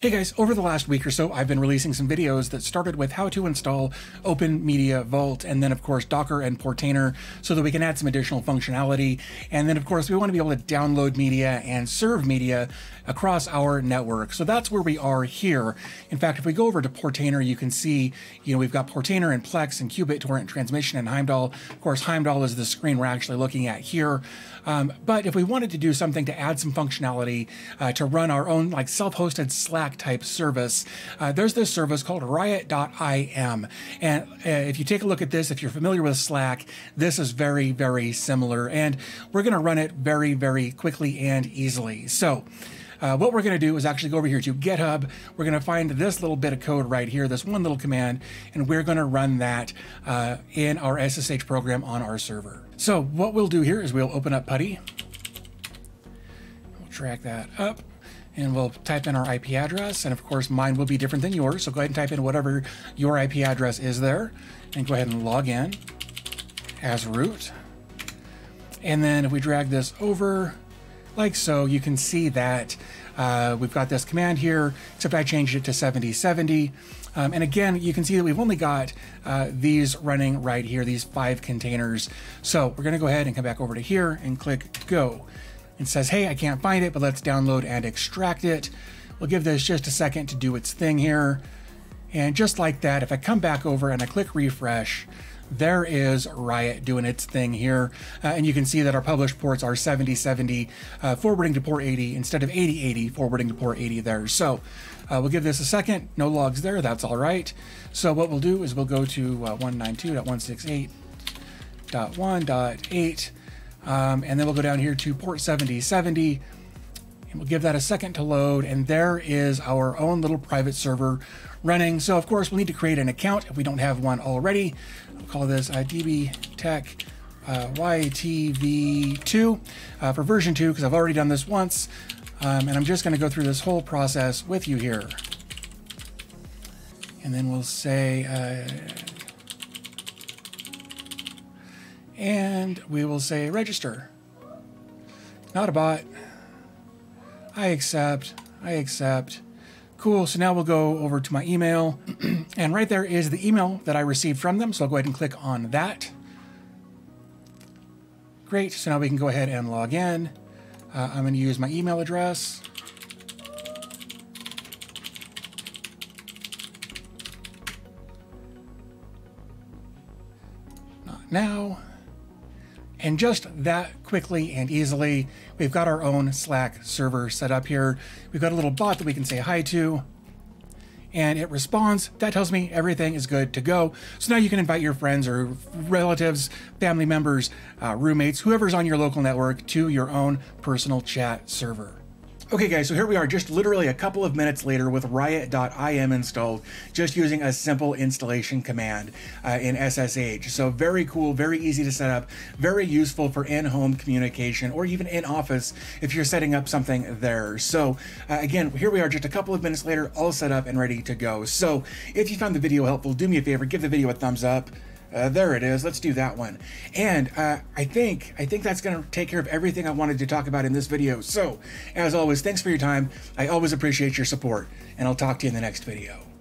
Hey guys, over the last week or so, I've been releasing some videos that started with how to install OpenMediaVault, and then of course Docker and Portainer, so that we can add some additional functionality. And then of course we want to be able to download media and serve media across our network. So that's where we are here. In fact, if we go over to Portainer, you can see, we've got Portainer and Plex and Qubit torrent transmission and Heimdall. Of course, Heimdall is the screen we're actually looking at here. But if we wanted to do something to add some functionality to run our own like self-hosted Slack type service, there's this service called Riot.im. And if you take a look at this, if you're familiar with Slack, this is very, very similar. And we're going to run it very, very quickly and easily. So what we're going to do is actually go over here to GitHub. We're going to find this little bit of code right here, this one little command, and we're going to run that in our SSH program on our server. So what we'll do here is we'll open up PuTTY. We'll drag that up, and we'll type in our IP address. And of course, mine will be different than yours. So go ahead and type in whatever your IP address is there, and go ahead and log in as root. And then if we drag this over, like so, you can see that we've got this command here, except I changed it to 7070. And again, you can see that we've only got these running right here, these 5 containers. So we're going to go ahead and come back over to here and click go. It says, hey, I can't find it, but let's download and extract it. We'll give this just a second to do its thing here. And just like that, if I come back over and I click refresh, there is Riot doing its thing here. And you can see that our published ports are 7070 forwarding to port 80 instead of 8080 forwarding to port 80 there. So we'll give this a second. No logs there. That's all right. So what we'll do is we'll go to 192.168.1.8. And then we'll go down here to port 7070. And we'll give that a second to load. And there is our own little private server running. So of course we'll need to create an account if we don't have one already. We'll call this dbtech YTV2 for version 2, because I've already done this once. And I'm just going to go through this whole process with you here. And then we'll say, and we will say register. Not a bot. I accept. Cool, so now we'll go over to my email, and right there is the email that I received from them, so I'll go ahead and click on that. Great, so now we can go ahead and log in. I'm going to use my email address. Not now. And just that quickly and easily, we've got our own Slack server set up here. We've got a little bot that we can say hi to, and it responds. That tells me everything is good to go. So now you can invite your friends or relatives, family members, roommates, whoever's on your local network to your own personal chat server. Okay guys, so here we are just literally a couple of minutes later with Riot.im installed, just using a simple installation command in SSH. So very cool, very easy to set up, very useful for in-home communication or even in office if you're setting up something there. So again, here we are just a couple of minutes later, all set up and ready to go. So if you found the video helpful, do me a favor, give the video a thumbs up. There it is. Let's do that one. And I think that's going to take care of everything I wanted to talk about in this video. So, as always, thanks for your time. I always appreciate your support, and I'll talk to you in the next video.